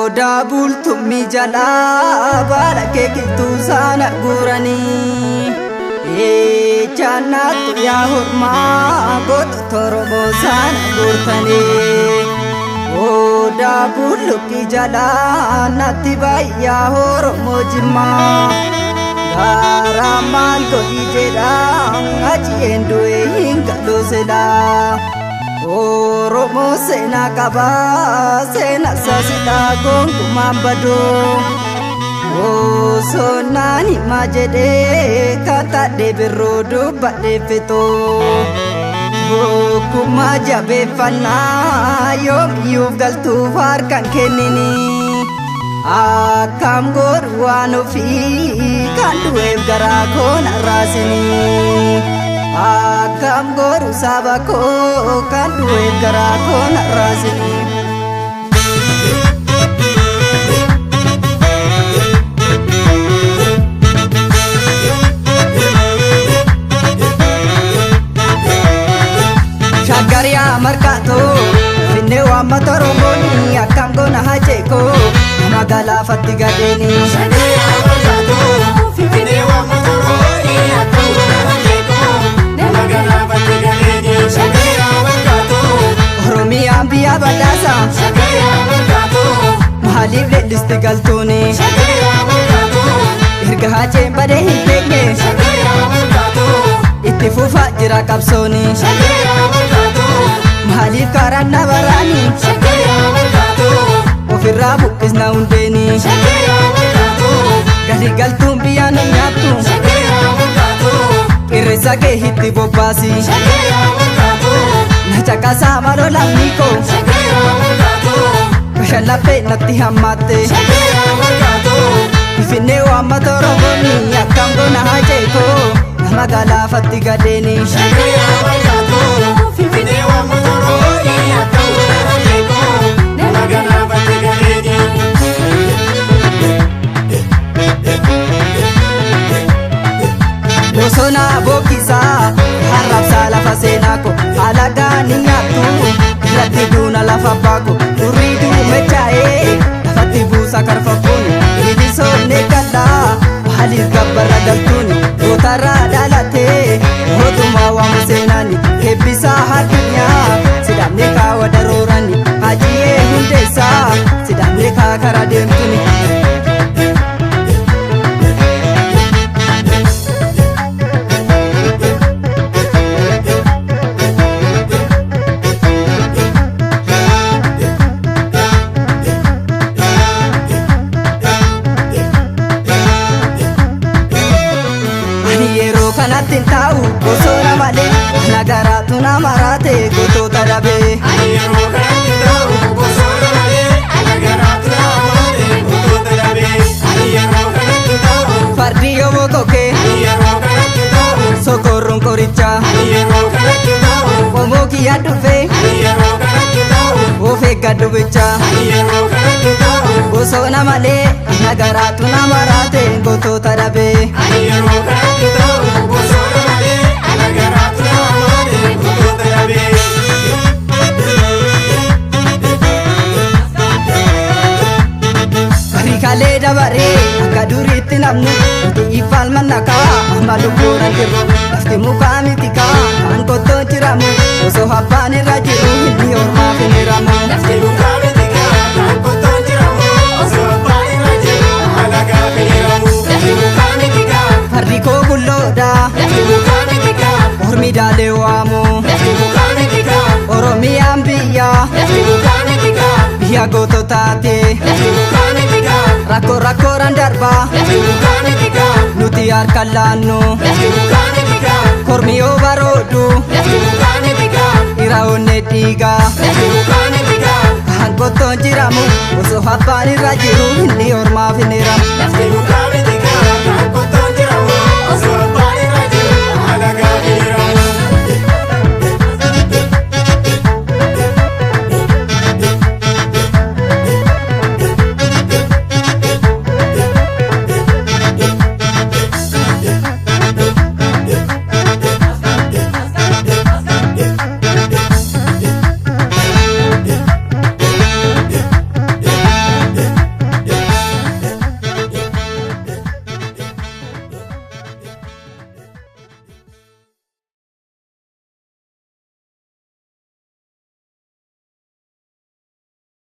Odaa bultummi jalaa baala keekiltuu sana guuranii Eechaanaatu yaa hormaa gootota Oromoo sana guurtanii Odaa bultummi jalaa natti baay'aa Oromoo Jimmaa Garaa maal godhi jedhaa achi endu'ee hin galooselaa Oromoo seenaa qabaa seenaa saasidhaa gonkumaan badoo Osoo naan himaa jedhee kataadhee birroo dubbadhee fetoo Tokkummaa jabeeffannaa yoomiyyuuf galtuuf harkaan kennini Akkam godhu waan ofii kan du'eef garaa koona raasini Akkam godhu saba koo kan du'eef garaa koona raasini Shagariyaa markaatoo Finne waammata Oromooni akkam goona haceekoo magaalaa fatti gadeeni Shagariyaa markaatoo Finne waammata Oromooni akkam goona haceekoo magaalaa fatti gadeeni Shagariyaa markaatoo Oromiyaan biyya badhaasa Shagariyaa markaatoo maaliif leellisti galtuuni Shagariyaa markaatoo erga haceen badee hin beekne Shagariyaa markaatoo itti fufaa jira qabsooni Shagariyaa markaatoo maaliif karaan nabaraani Shagariyaa markaatoo ofirraa buqqisna hundeeni Shagariyaa markaatoo galii galtuun biyya nu nyaattu Shagariyaa markaatoo qirreessa kee itti bobbaasi Shagariyaa markaatoo na caqasaa maloo lammiikoo Shagariyaa markaatoo bashallaphee natti hammaatte Shagariyaa markaatoo Finfinnee waammata Oromooni akkam goona haceekoo magaalaa fatti gadeeni Shagariyaa markaatoo Finfinnee waammata Oromooni akkam goona haceekoo magaalaa fatti gadeeni Bosona bokkisaa harrabsaa lafa seenaa ko alagaa ni nyaattu irratti duuna lafa baako durrii duumechaa'ee lafatti buusa karfafuun hilisoomne gallaa maaliif gabbarra galtuuni gootarraa dhalatee mootummaa waamu seenaani eebbisaa addunyaa sidhamne kaawa daroorani hajiyee hundeessaa sidhamne kaa kara deemtuni Kanattiin taa'u bosona malee nagaraatu nama raate gootota dhabee yeroo kanattiin taa'u bosona malee nagaraatu nama raate gootota dhabee yeroo kanattiin taa'u fardi yommuu kokee yeroo kanattiin taa'u sokorruun qorichaa yeroo kanattiin taa'u qomoo kiyyaa dhufee yeroo kanattiin taa'u of eeggadhu bichaa yeroo kanattiin taa'u bosona malee nagaraatu nama raate gootota dhabee yeroo kanattiin taa'u bosona malee nagaraatu nama raate gootota dhabee Barikalee dabaree akka duriitti namni nuti ifaan mannakaa amma lubbuudhaan jirru lafti mukaa miti kaa kan qottoon jiramu osoo abbaan irra jiru inni ormaaf hin hiramu lafti mukaa miti kaa kan qottoon jiramu osoo abbaan irra jiru alagaaf hin hiramu lafti mukaa miti kaa fardi koo gulloodha lafti mukaa miti kaa ormi daalee waamu lafti mukaa miti kaa Oromiyaan biyya lafti mukaa miti kaa biyya goototaati lafti mukaa miti kaa rakkooraan darbaa lafti mukaa miti kaa nuti harkaan laannu lafti mukaa miti kaa kormi yoo baroodu lafti mukaa miti kaa dhiira onnee dhiigaa lafti mukaa miti kaa kan qottoon jiramu osoo abbaan irra jiru inni ormaaf hin hiramu lafti mukaa